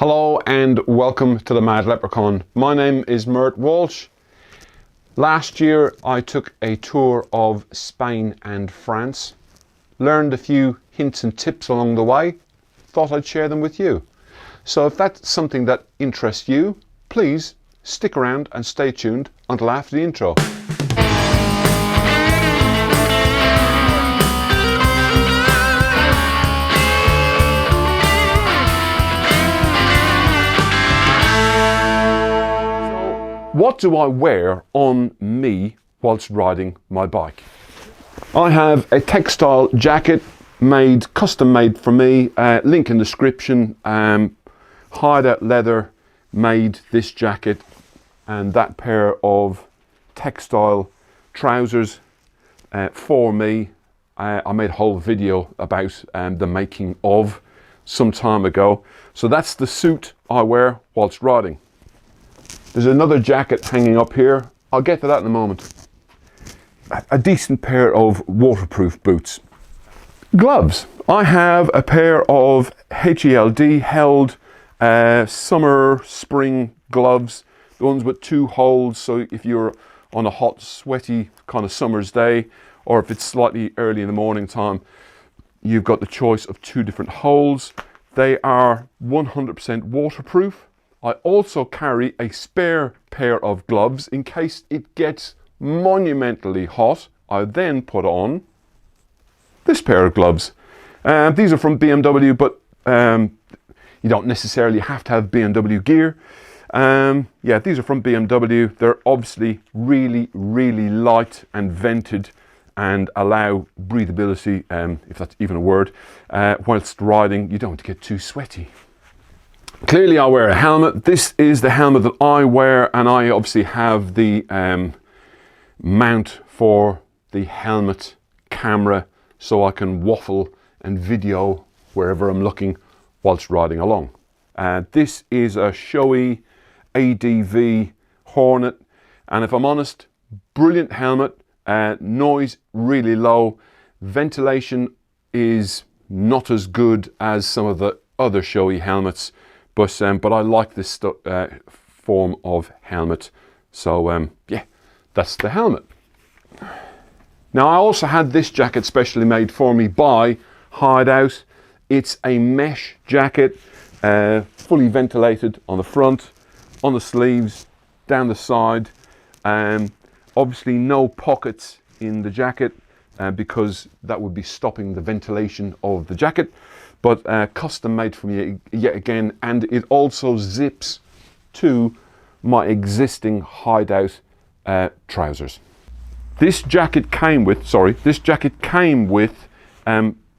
Hello and welcome to the Mad Leprechaun. My name is Mert Walsh. Last year I took a tour of Spain and France, learned a few hints and tips along the way, thought I'd share them with you. So if that's something that interests you, please stick around and stay tuned until after the intro. What do I wear on me whilst riding my bike? I have a textile jacket custom made for me, link in description. Hideout leather made this jacket, and that pair of textile trousers for me. I made a whole video about the making of some time ago. So that's the suit I wear whilst riding. There's another jacket hanging up here. I'll get to that in a moment. A decent pair of waterproof boots. Gloves. I have a pair of HELD held summer, spring gloves. The ones with two holes, so if you're on a hot, sweaty kind of summer's day, or if it's slightly early in the morning time, you've got the choice of two different holes. They are 100% waterproof. I also carry a spare pair of gloves in case it gets monumentally hot. I then put on this pair of gloves. These are from BMW, but you don't necessarily have to have BMW gear. Yeah, these are from BMW. They're obviously really, really light and vented and allow breathability, if that's even a word, whilst riding. You don't get too sweaty. Clearly I wear a helmet. This is the helmet that I wear, and I obviously have the mount for the helmet camera so I can waffle and video wherever I'm looking whilst riding along. This is a Shoei ADV Hornet, and if I'm honest, brilliant helmet. Noise really low. Ventilation is not as good as some of the other Shoei helmets. But I like this form of helmet. So yeah, that's the helmet. Now I also had this jacket specially made for me by Hideout. It's a mesh jacket, fully ventilated on the front, on the sleeves, down the side. Obviously no pockets in the jacket because that would be stopping the ventilation of the jacket. But custom made for me yet again, and it also zips to my existing Hideout trousers. This jacket came with,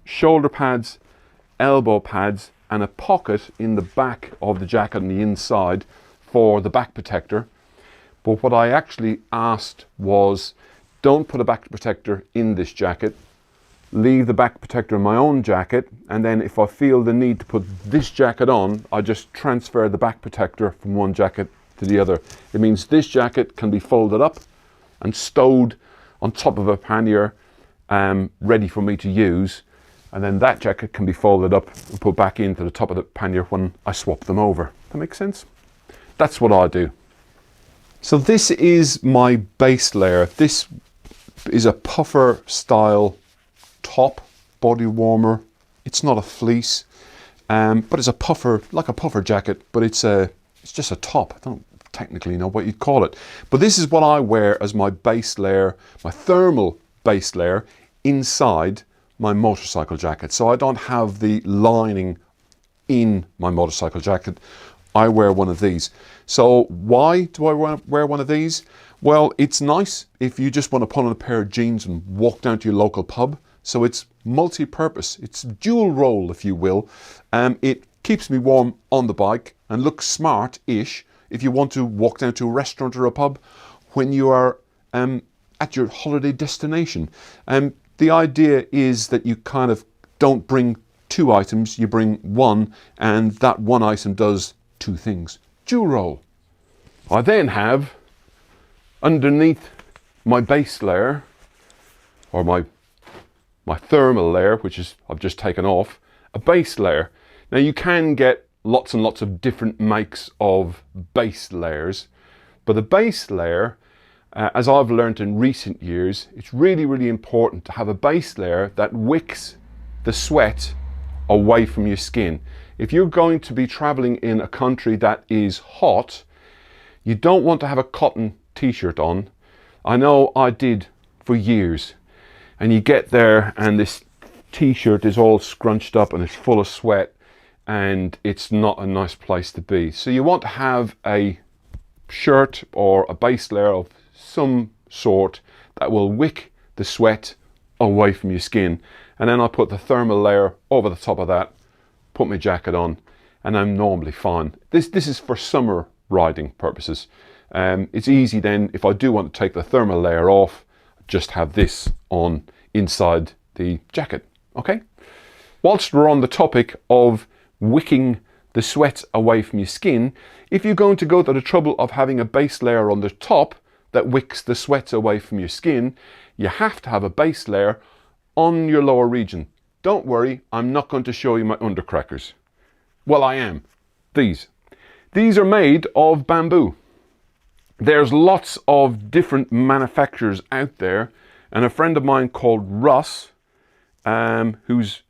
shoulder pads, elbow pads, and a pocket in the back of the jacket on the inside for the back protector. But what I actually asked was, don't put a back protector in this jacket. Leave the back protector in my own jacket, and then if I feel the need to put this jacket on, I just transfer the back protector from one jacket to the other. It means this jacket can be folded up and stowed on top of a pannier, ready for me to use, and then that jacket can be folded up and put back into the top of the pannier when I swap them over. That makes sense? That's what I do. So this is my base layer. This is a puffer style top body warmer. It's not a fleece, but it's a puffer, like a puffer jacket, but it's just a top. I don't technically know what you'd call it, but this is what I wear as my base layer, my thermal base layer inside my motorcycle jacket. So I don't have the lining in my motorcycle jacket. I wear one of these. So why do I wear one of these? Well, it's nice if you just want to put on a pair of jeans and walk down to your local pub. So it's multi-purpose. It's dual role, if you will. It keeps me warm on the bike and looks smart-ish if you want to walk down to a restaurant or a pub when you are at your holiday destination. The idea is that you kind of don't bring two items, you bring one, and that one item does two things. Dual role. I then have underneath my base layer, or my thermal layer, which is I've just taken off, a base layer. Now you can get lots and lots of different makes of base layers, but the base layer, as I've learned in recent years, it's really, really important to have a base layer that wicks the sweat away from your skin. If you're going to be traveling in a country that is hot, you don't want to have a cotton t-shirt on. I know I did for years, and you get there and this t-shirt is all scrunched up and it's full of sweat, and it's not a nice place to be. So you want to have a shirt or a base layer of some sort that will wick the sweat away from your skin. And then I put the thermal layer over the top of that, put my jacket on, and I'm normally fine. This is for summer riding purposes. It's easy then, if I do want to take the thermal layer off, just have this on inside the jacket, okay? Whilst we're on the topic of wicking the sweat away from your skin, if you're going to go to the trouble of having a base layer on the top that wicks the sweat away from your skin, you have to have a base layer on your lower region. Don't worry, I'm not going to show you my undercrackers. Well, I am. These are made of bamboo. There's lots of different manufacturers out there, and a friend of mine called Russ, who's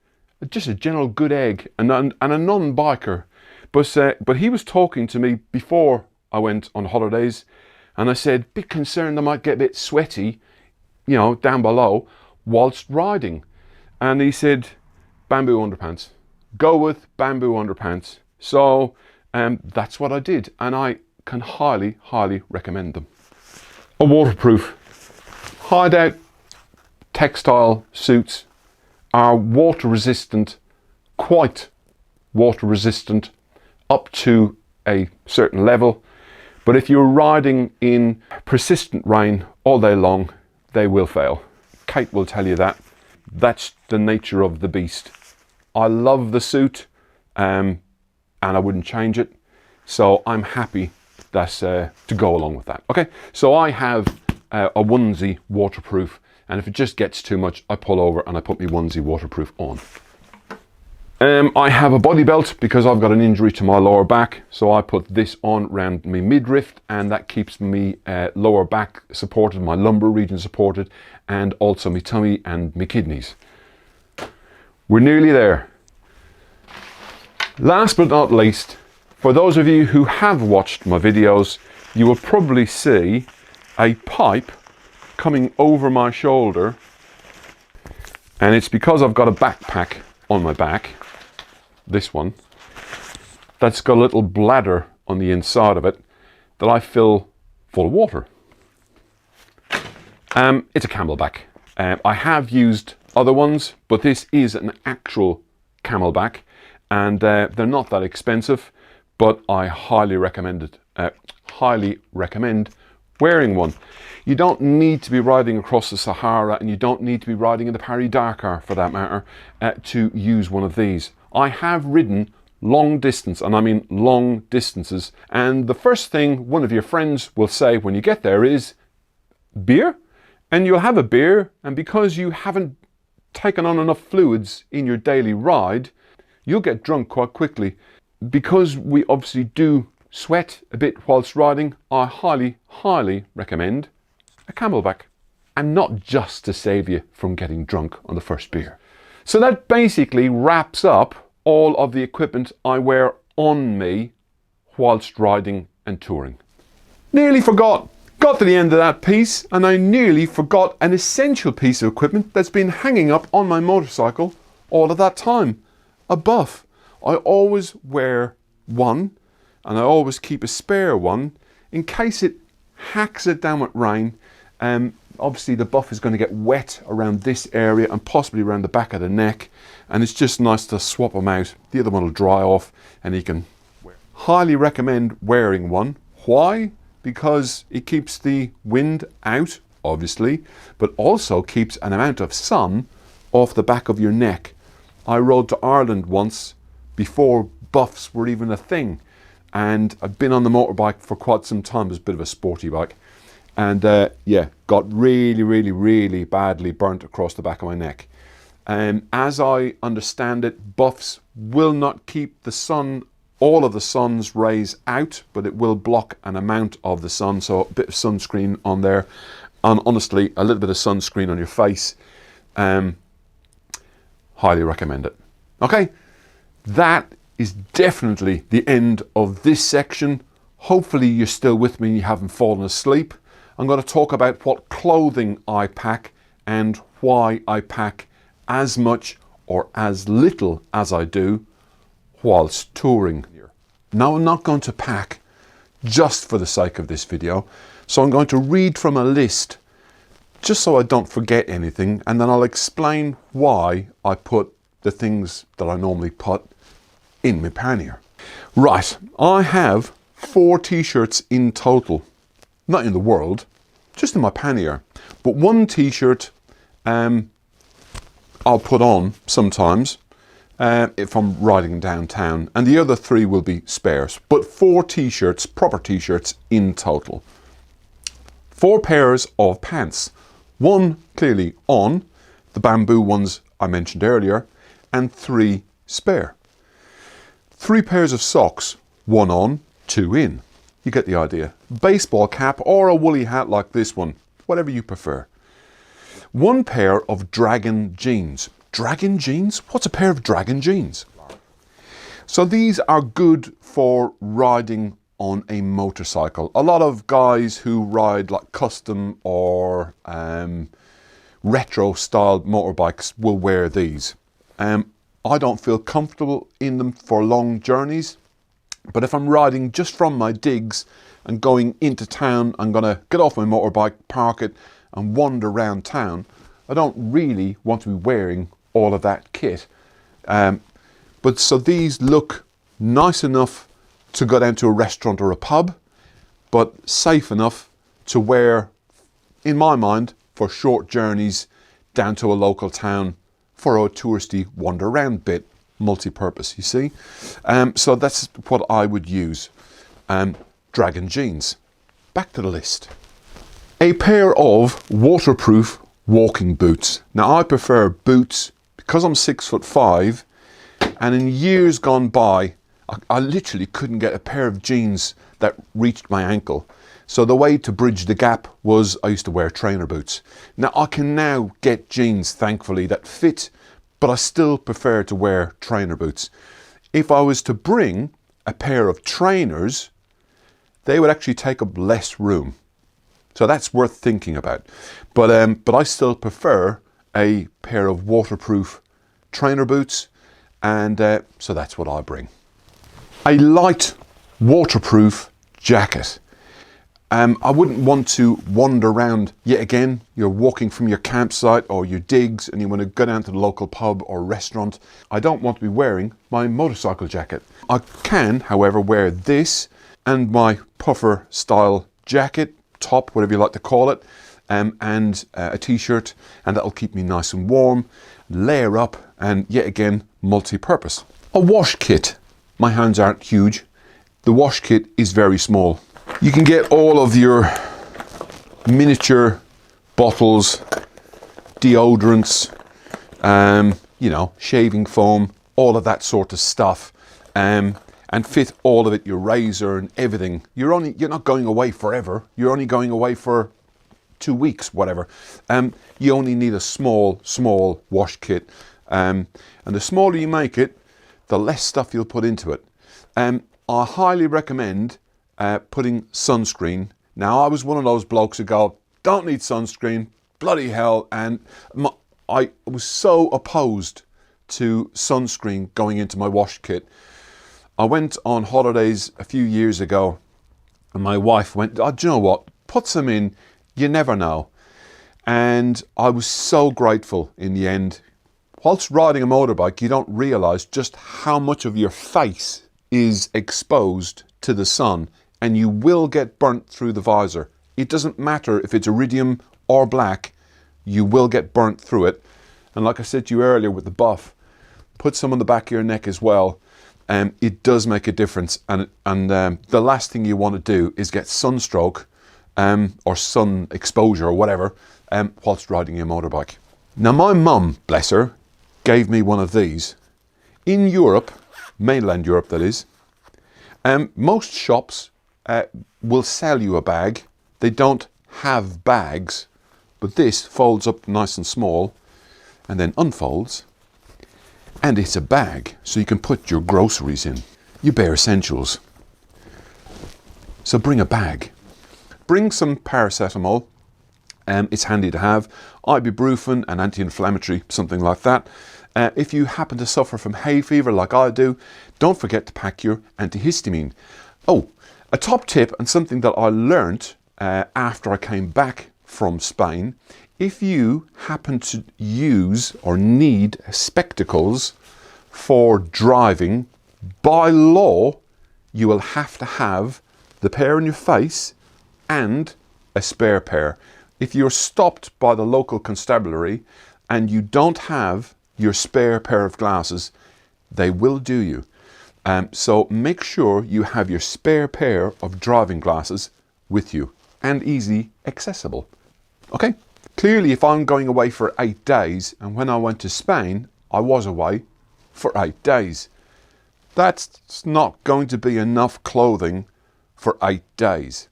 just a general good egg and a non-biker, but he was talking to me before I went on holidays, and I said, bit concerned I might get a bit sweaty, you know, down below whilst riding. And he said, bamboo underpants. Go with bamboo underpants. So that's what I did, and I can highly, highly recommend them. A waterproof. Hideout textile suits are water resistant, quite water resistant up to a certain level. But if you're riding in persistent rain all day long, they will fail. Kate will tell you that. That's the nature of the beast. I love the suit, and I wouldn't change it. So I'm happy that's to go along with that. Okay, so I have a onesie waterproof, and if it just gets too much, I pull over and I put my onesie waterproof on. I have a body belt because I've got an injury to my lower back, so I put this on around my midriff, and that keeps me lower back supported, my lumbar region supported, and also my tummy and my kidneys. We're nearly there. Last but not least, for those of you who have watched my videos, you will probably see a pipe coming over my shoulder, and it's because I've got a backpack on my back, this one, that's got a little bladder on the inside of it that I fill full of water. It's a Camelback. I have used other ones, but this is an actual Camelback, and they're not that expensive, but I highly recommend it. Highly recommend wearing one. You don't need to be riding across the Sahara, and you don't need to be riding in the Paris-Dakar for that matter, to use one of these. I have ridden long distance, and I mean long distances, and the first thing one of your friends will say when you get there is, beer? And you'll have a beer, and because you haven't taken on enough fluids in your daily ride, you'll get drunk quite quickly. Because we obviously do sweat a bit whilst riding, I highly, highly recommend a Camelback. And not just to save you from getting drunk on the first beer. So that basically wraps up all of the equipment I wear on me whilst riding and touring. Nearly forgot. Got to the end of that piece, and I nearly forgot an essential piece of equipment that's been hanging up on my motorcycle all of that time. A buff. I always wear one, and I always keep a spare one in case it hacks it down with rain. Obviously the buff is going to get wet around this area and possibly around the back of the neck, and it's just nice to swap them out. The other one will dry off and you can wear. Highly recommend wearing one. Why? Because it keeps the wind out, obviously, but also keeps an amount of sun off the back of your neck. I rode to Ireland once before buffs were even a thing, and I've been on the motorbike for quite some time. It's a bit of a sporty bike, and yeah, got really, really, really badly burnt across the back of my neck. As I understand it, buffs will not keep the sun all of the sun's rays out, but it will block an amount of the sun, so a bit of sunscreen on there, and honestly a little bit of sunscreen on your face. Highly recommend it. Okay, that is definitely the end of this section. Hopefully you're still with me and you haven't fallen asleep. I'm going to talk about what clothing I pack and why I pack as much or as little as I do whilst touring. Now, I'm not going to pack just for the sake of this video, so I'm going to read from a list just so I don't forget anything, and then I'll explain why I put the things that I normally put in my pannier. Right, I have 4 t-shirts in total, not in the world, just in my pannier. But one t-shirt I'll put on sometimes if I'm riding downtown, and the other 3 will be spares. But 4 t-shirts, proper t-shirts in total. 4 pairs of pants, 1 clearly on, the bamboo ones I mentioned earlier, and 3 spare. 3 pairs of socks, 1 on, 2 in. You get the idea. Baseball cap or a woolly hat like this one, whatever you prefer. 1 pair of dragon jeans. Dragon jeans? What's a pair of dragon jeans? So these are good for riding on a motorcycle. A lot of guys who ride like custom or retro styled motorbikes will wear these. I don't feel comfortable in them for long journeys, but if I'm riding just from my digs and going into town, I'm gonna get off my motorbike, park it and wander around town. I don't really want to be wearing all of that kit. But so these look nice enough to go down to a restaurant or a pub, but safe enough to wear, in my mind, for short journeys down to a local town for a touristy wander around bit, multi-purpose, you see. So that's what I would use. Dragon jeans. Back to the list. A pair of waterproof walking boots. Now I prefer boots because I'm 6'5", and in years gone by, I literally couldn't get a pair of jeans that reached my ankle. So the way to bridge the gap was I used to wear trainer boots. Now I can now get jeans, thankfully, that fit, but I still prefer to wear trainer boots. If I was to bring a pair of trainers, they would actually take up less room. So that's worth thinking about. But I still prefer a pair of waterproof trainer boots, and so that's what I bring. A light waterproof jacket. I wouldn't want to wander around yet again. You're walking from your campsite or your digs and you want to go down to the local pub or restaurant. I don't want to be wearing my motorcycle jacket. I can, however, wear this and my puffer style jacket, top, whatever you like to call it, and a t-shirt, and that'll keep me nice and warm, layer up, and yet again, multi-purpose. A wash kit. My hands aren't huge. The wash kit is very small. You can get all of your miniature bottles, deodorants, you know, shaving foam, all of that sort of stuff, and fit all of it, your razor and everything. You're not going away forever. You're only going away for 2 weeks, whatever. You only need a small wash kit, and the smaller you make it, the less stuff you'll put into it. I highly recommend putting sunscreen. Now, I was one of those blokes who go, don't need sunscreen, bloody hell, and I was so opposed to sunscreen going into my wash kit. I went on holidays a few years ago and my wife went, oh, do you know what, put some in, you never know. And I was so grateful in the end. Whilst riding a motorbike, you don't realise just how much of your face is exposed to the sun, and you will get burnt through the visor. It doesn't matter if it's iridium or black, you will get burnt through it. And like I said to you earlier with the buff, put some on the back of your neck as well. It does make a difference, and the last thing you want to do is get sunstroke or sun exposure or whatever whilst riding your motorbike. Now, my mum, bless her, gave me one of these. In Europe, mainland Europe that is, Most shops will sell you a bag. They don't have bags, but this folds up nice and small and then unfolds, and it's a bag, so you can put your groceries in, your bare essentials. So bring a bag. Bring some paracetamol. It's handy to have. Ibuprofen, an anti-inflammatory, something like that. If you happen to suffer from hay fever like I do, don't forget to pack your antihistamine. Oh, a top tip and something that I learnt after I came back from Spain: if you happen to use or need spectacles for driving, by law, you will have to have the pair in your face and a spare pair. If you're stopped by the local constabulary and you don't have your spare pair of glasses, they will do you. So make sure you have your spare pair of driving glasses with you and easy accessible. Okay? Clearly, if I'm going away for 8 days, and when I went to Spain, I was away for 8 days, that's not going to be enough clothing for 8 days.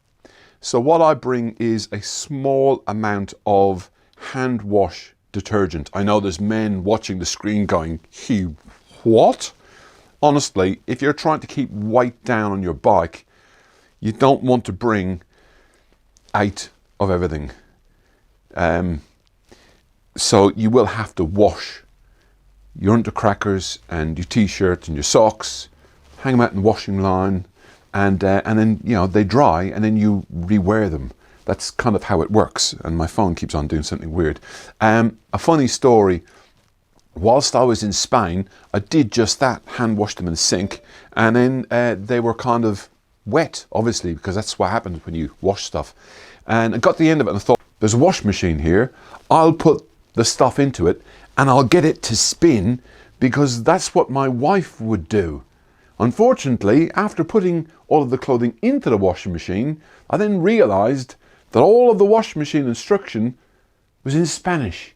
So what I bring is a small amount of hand wash detergent. I know there's men watching the screen going, "Hugh, what?" Honestly, if you're trying to keep weight down on your bike, you don't want to bring 8 of everything. So you will have to wash your undercrackers and your t-shirts and your socks, hang them out in the washing line, and then, you know, they dry and then you rewear them. That's kind of how it works. And my phone keeps on doing something weird. A funny story: whilst I was in Spain, I did just that, hand washed them in the sink, and then they were kind of wet, obviously, because that's what happens when you wash stuff. And I got to the end of it and I thought, there's a wash machine here, I'll put the stuff into it and I'll get it to spin, because that's what my wife would do. Unfortunately, after putting all of the clothing into the washing machine, I then realized that all of the washing machine instruction was in Spanish.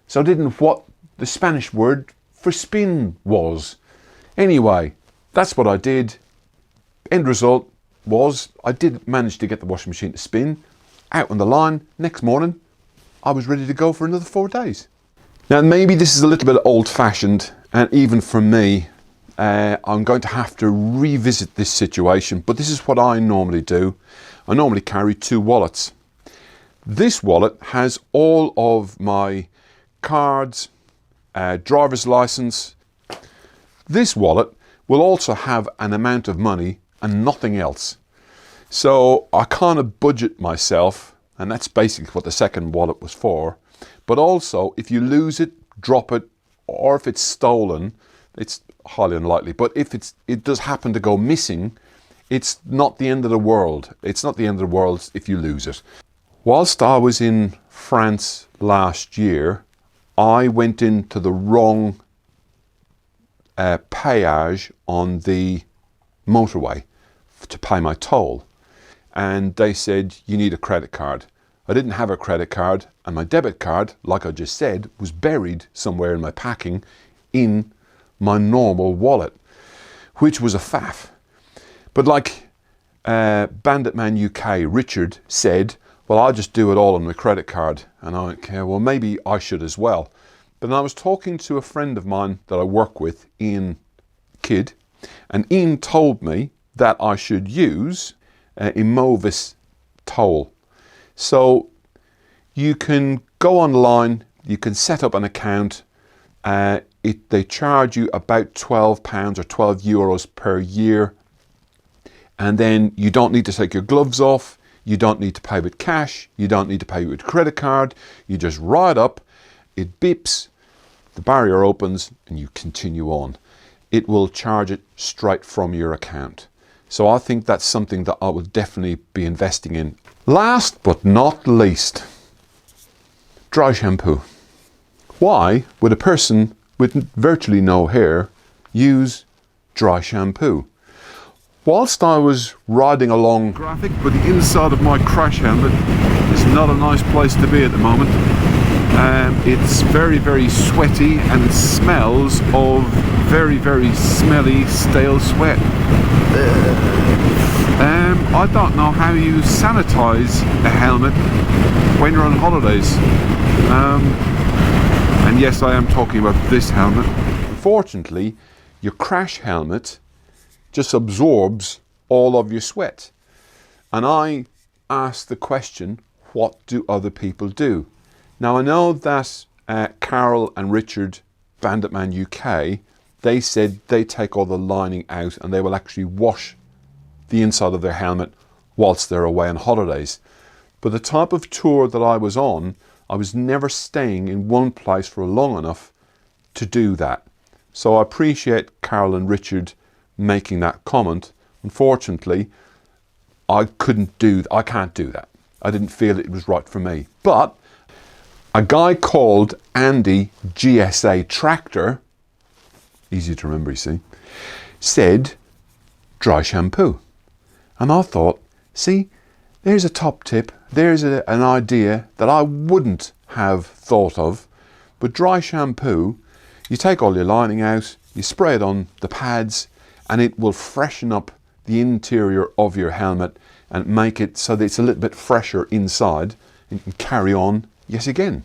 So I didn't know what the Spanish word for spin was. Anyway, that's what I did. End result was I did manage to get the washing machine to spin. Out on the line, next morning, I was ready to go for another 4 days. Now, maybe this is a little bit old-fashioned, and even for me, I'm going to have to revisit this situation, but this is what I normally do. I normally carry 2 wallets. This wallet has all of my cards, driver's license. This wallet will also have an amount of money and nothing else. So I kind of budget myself, and that's basically what the second wallet was for. But also, if you lose it, drop it, or if it's stolen, it's highly unlikely, but if it does happen to go missing, it's not the end of the world. It's not the end of the world if you lose it. Whilst I was in France last year, I went into the wrong péage on the motorway to pay my toll. And they said, you need a credit card. I didn't have a credit card, and my debit card, like I just said, was buried somewhere in my packing in my normal wallet, which was a faff. But like Bandit Man UK, Richard, said, well, I'll just do it all on my credit card. And I went, okay, well, maybe I should as well. But I was talking to a friend of mine that I work with, Ian Kidd, and Ian told me that I should use Immovis Toll. So you can go online, you can set up an account. They charge you about £12 or €12 per year, and then you don't need to take your gloves off, you don't need to pay with cash, you don't need to pay with credit card. You just ride up, it beeps, the barrier opens, and you continue on. It will charge it straight from your account. So I think that's something that I will definitely be investing in. Last but not least, dry shampoo. Why would a person with virtually no hair use dry shampoo? Whilst I was riding along graphic, but the inside of my crash helmet is not a nice place to be at the moment. It's very, very sweaty and it smells of very, very smelly stale sweat. I don't know how you sanitize a helmet when you're on holidays. And yes, I am talking about this helmet. Unfortunately, your crash helmet just absorbs all of your sweat. And I asked the question, what do other people do? Now I know that Carol and Richard, Banditman UK, they said they take all the lining out and they will actually wash the inside of their helmet whilst they're away on holidays. But the type of tour that I was on, I was never staying in one place for long enough to do that. So I appreciate Carol and Richard making that comment. Unfortunately, I can't do that. I didn't feel it was right for me. But a guy called Andy GSA Tractor, easy to remember, you see, said dry shampoo. And I thought, see, there's a top tip, there's an idea that I wouldn't have thought of. But dry shampoo, you take all your lining out, you spray it on the pads, and it will freshen up the interior of your helmet and make it so that it's a little bit fresher inside and you can carry on yet again.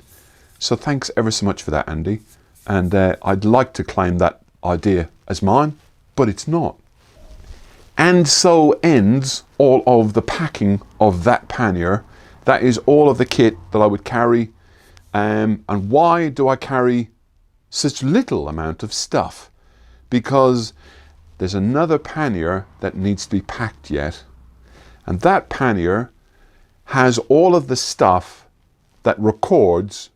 So thanks ever so much for that, Andy. And I'd like to claim that idea as mine, but it's not. And so ends all of the packing of that pannier. That is all of the kit that I would carry. And why do I carry such little amount of stuff? Because there's another pannier that needs to be packed yet. And that pannier has all of the stuff that records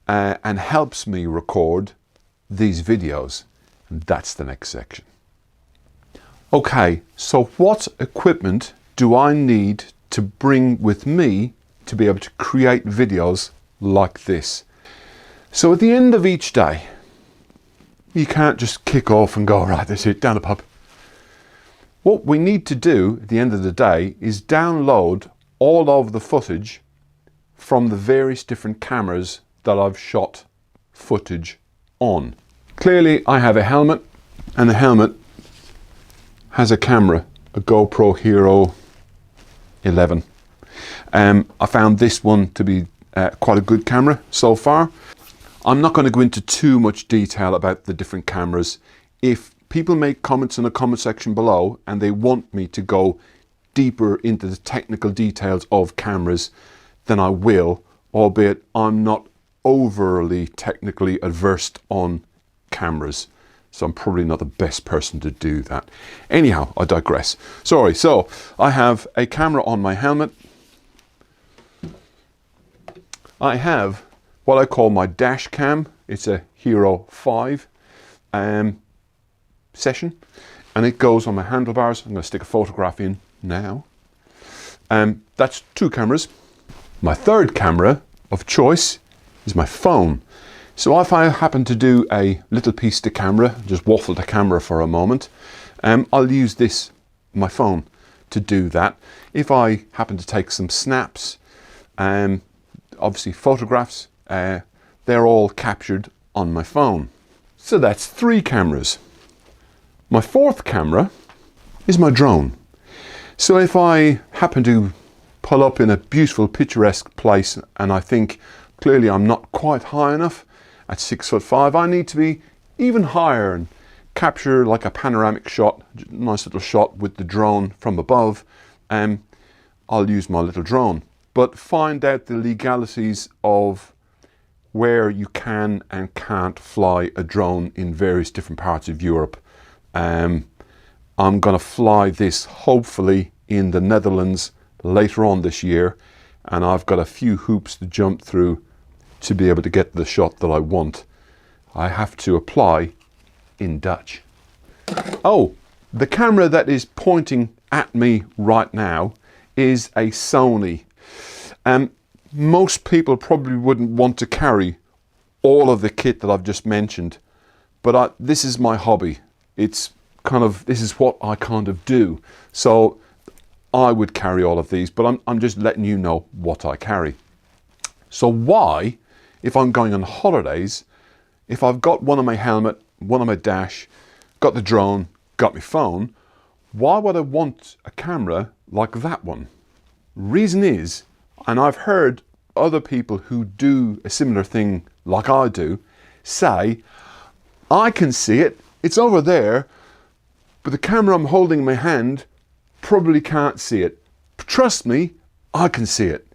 and helps me record these videos. And that's the next section. Okay, so what equipment do I need to bring with me to be able to create videos like this? So at the end of each day, you can't just kick off and go, right, that's it, down the pub. What we need to do at the end of the day is download all of the footage from the various different cameras that I've shot footage on. Clearly I have a helmet, and the helmet has a camera, a GoPro Hero 11. I found this one to be quite a good camera so far. I'm not going to go into too much detail about the different cameras. If people make comments in the comment section below and they want me to go deeper into the technical details of cameras, then I will, albeit I'm not overly technically adversed on cameras. So I'm probably not the best person to do that. Anyhow, I digress. Sorry, so I have a camera on my helmet. I have what I call my dash cam. It's a Hero 5 session, and it goes on my handlebars. I'm going to stick a photograph in now. That's two cameras. My third camera of choice is my phone. So if I happen to do a little piece to camera, just waffle the camera for a moment, I'll use my phone, to do that. If I happen to take some snaps, obviously photographs, they're all captured on my phone. So that's three cameras. My fourth camera is my drone. So if I happen to pull up in a beautiful picturesque place and I think clearly I'm not quite high enough at 6'5", I need to be even higher and capture like a panoramic shot, nice little shot with the drone from above, I'll use my little drone. But find out the legalities of where you can and can't fly a drone in various different parts of Europe. I'm going to fly this hopefully in the Netherlands later on this year, and I've got a few hoops to jump through to be able to get the shot that I want. I have to apply in Dutch. Oh, the camera that is pointing at me right now is a Sony. Most people probably wouldn't want to carry all of the kit that I've just mentioned, but this is my hobby. It's kind of, this is what I kind of do. So I would carry all of these, but I'm just letting you know what I carry. So why, if I'm going on holidays, if I've got one on my helmet, one on my dash, got the drone, got my phone, why would I want a camera like that one? Reason is, and I've heard other people who do a similar thing like I do say, I can see it, it's over there, but the camera I'm holding in my hand probably can't see it. Trust me, I can see it.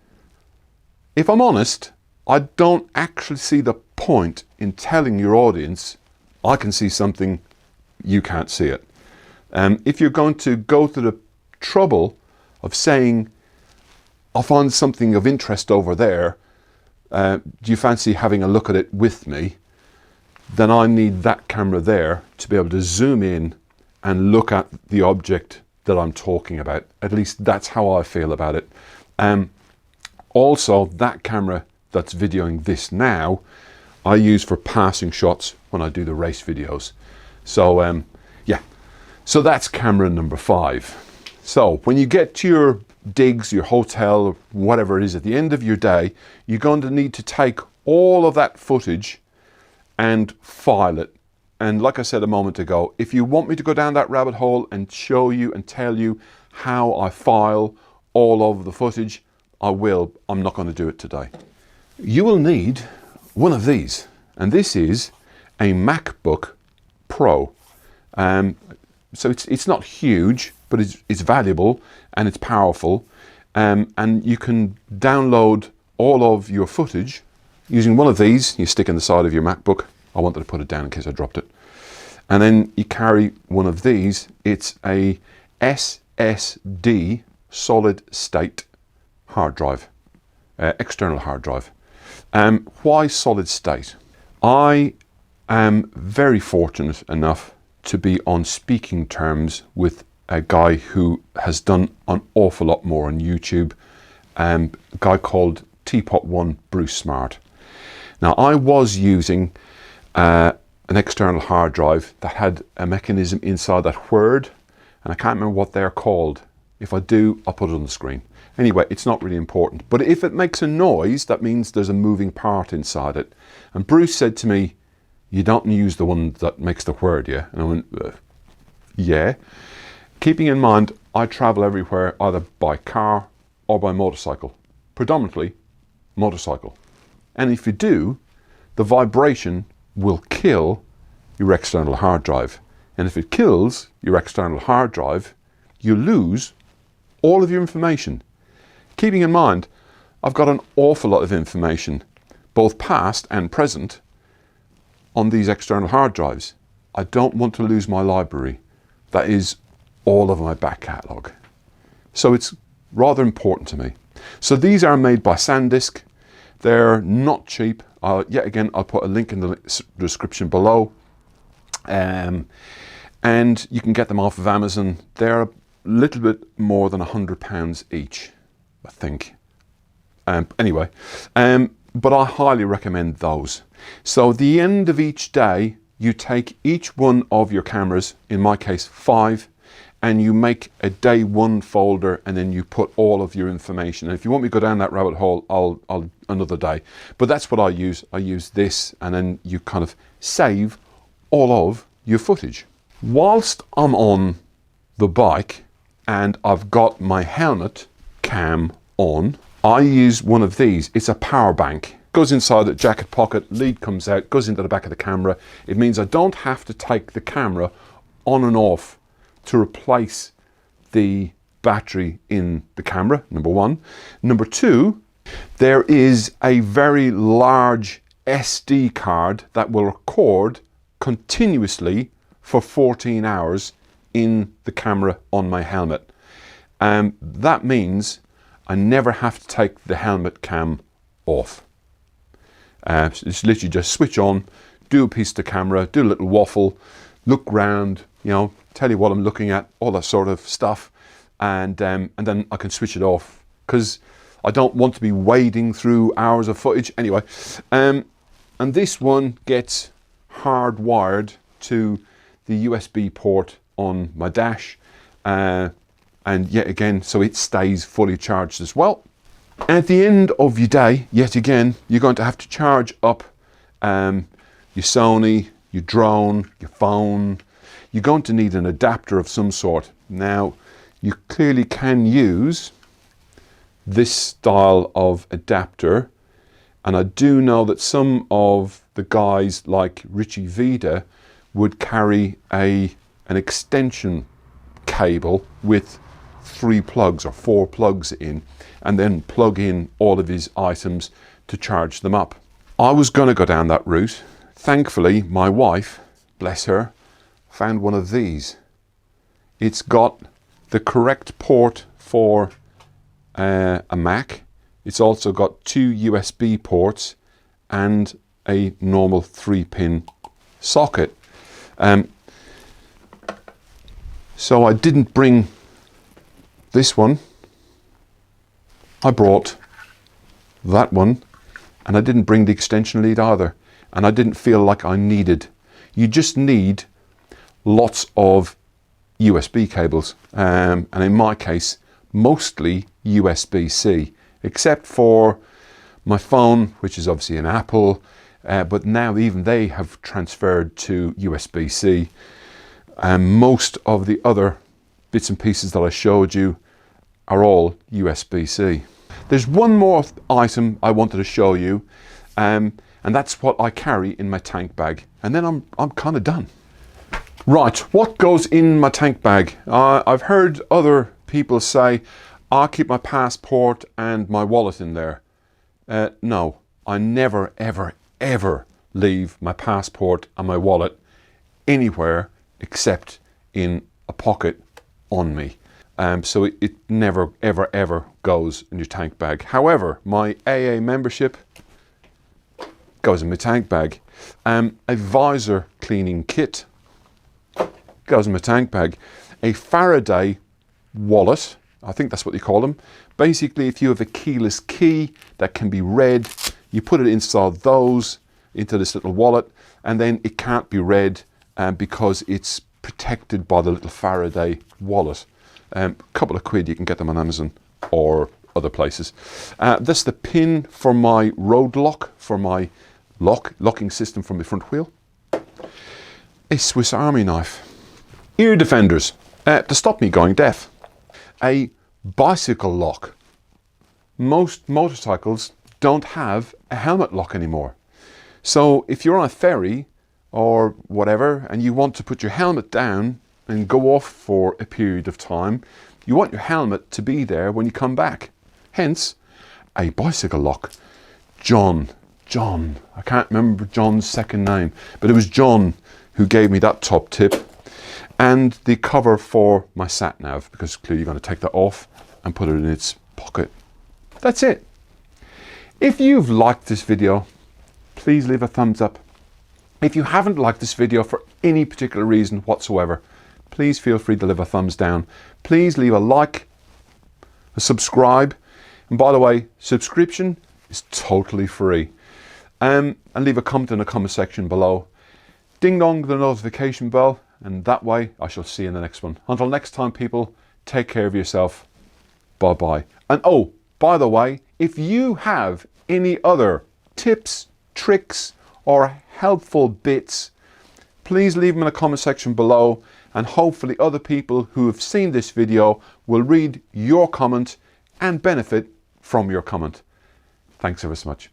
If I'm honest, I don't actually see the point in telling your audience, I can see something, you can't see it. If you're going to go to the trouble of saying, I find something of interest over there, do you fancy having a look at it with me? Then I need that camera there to be able to zoom in and look at the object that I'm talking about. At least that's how I feel about it. Also, that camera that's videoing this now, I use for passing shots when I do the race videos. So yeah, so that's camera number 5. So when you get to your digs, your hotel, whatever it is at the end of your day, you're going to need to take all of that footage and file it. And like I said a moment ago, if you want me to go down that rabbit hole and show you and tell you how I file all of the footage, I will. I'm not going to do it today. You will need one of these, and this is a MacBook Pro. So it's not huge, but it's valuable and it's powerful, and you can download all of your footage using one of these. You stick in the side of your MacBook. I wanted to put it down in case I dropped it. And then you carry one of these. It's a SSD, solid state hard drive, external hard drive. Why solid state? I am very fortunate enough to be on speaking terms with a guy who has done an awful lot more on YouTube, a guy called Teapot One Bruce Smart. Now, I was using an external hard drive that had a mechanism inside that word, and I can't remember what they're called. If I do, I'll put it on the screen. Anyway, it's not really important. But if it makes a noise, that means there's a moving part inside it. And Bruce said to me, you don't use the one that makes the word, yeah? And I went, yeah. Keeping in mind, I travel everywhere either by car or by motorcycle. Predominantly motorcycle. And if you do, the vibration will kill your external hard drive. And if it kills your external hard drive, you lose all of your information. Keeping in mind, I've got an awful lot of information, both past and present, on these external hard drives. I don't want to lose my library. That is all of my back catalogue. So it's rather important to me. So these are made by SanDisk. They're not cheap. Yet again, I'll put a link in the description below. And you can get them off of Amazon. They're a little bit more than £100 each, I think. Anyway, but I highly recommend those. So at the end of each day, you take each one of your cameras, in my case 5, and you make a day 1 folder, and then you put all of your information. And if you want me to go down that rabbit hole, I'll another day. But that's what I use. I use this, and then you kind of save all of your footage. Whilst I'm on the bike and I've got my helmet cam on, I use one of these. It's a power bank. Goes inside the jacket pocket, lead comes out, goes into the back of the camera. It means I don't have to take the camera on and off to replace the battery in the camera, number 1. Number 2, there is a very large SD card that will record continuously for 14 hours in the camera on my helmet. That means I never have to take the helmet cam off. It's literally just switch on, do a piece of the camera, do a little waffle, look round, you know, tell you what I'm looking at, all that sort of stuff, and then I can switch it off because I don't want to be wading through hours of footage. Anyway, and this one gets hardwired to the USB port on my dash, and yet again, so it stays fully charged as well. At the end of your day, yet again, you're going to have to charge up your Sony, your drone, your phone. You're going to need an adapter of some sort. Now, you clearly can use this style of adapter, and I do know that some of the guys like Richie Vida would carry an extension cable with 3 plugs or 4 plugs in, and then plug in all of his items to charge them up. I was going to go down that route. Thankfully, my wife, bless her, found one of these. It's got the correct port for a Mac. It's also got 2 USB ports and a normal 3-pin socket. So I didn't bring this one. I brought that one, and I didn't bring the extension lead either, and I didn't feel like I needed. You just need lots of USB cables, and in my case mostly USB-C, except for my phone, which is obviously an Apple, but now even they have transferred to USB-C, and most of the other bits and pieces that I showed you are all USB-C. There's one more item I wanted to show you, and that's what I carry in my tank bag, and then I'm kind of done. Right, what goes in my tank bag? I've heard other people say, I'll keep my passport and my wallet in there. No, I never, ever, ever leave my passport and my wallet anywhere except in a pocket on me. So it never, ever, ever goes in your tank bag. However, my AA membership goes in my tank bag. A visor cleaning kit goes in my tank bag. A Faraday wallet, I think that's what you call them. Basically, if you have a keyless key that can be read, you put it inside those, into this little wallet, and then it can't be read because it's protected by the little Faraday wallet. A couple of quid, you can get them on Amazon or other places. That's the pin for my road lock, for my locking system from the front wheel. A Swiss Army knife. Ear defenders to stop me going deaf. A bicycle lock. Most motorcycles don't have a helmet lock anymore. So if you're on a ferry or whatever and you want to put your helmet down and go off for a period of time, you want your helmet to be there when you come back. Hence, a bicycle lock. John, I can't remember John's second name, but it was John who gave me that top tip. And the cover for my sat nav, because clearly you're going to take that off and put it in its pocket. That's it. If you've liked this video, please leave a thumbs up. If you haven't liked this video for any particular reason whatsoever, please feel free to leave a thumbs down. Please leave a like, a subscribe, and by the way, subscription is totally free. And leave a comment in the comment section below. Ding dong the notification bell, and that way I shall see you in the next one. Until next time, people, take care of yourself. Bye bye. And oh, by the way, if you have any other tips, tricks, or helpful bits, please leave them in the comment section below, and hopefully other people who have seen this video will read your comment and benefit from your comment. Thanks ever so much.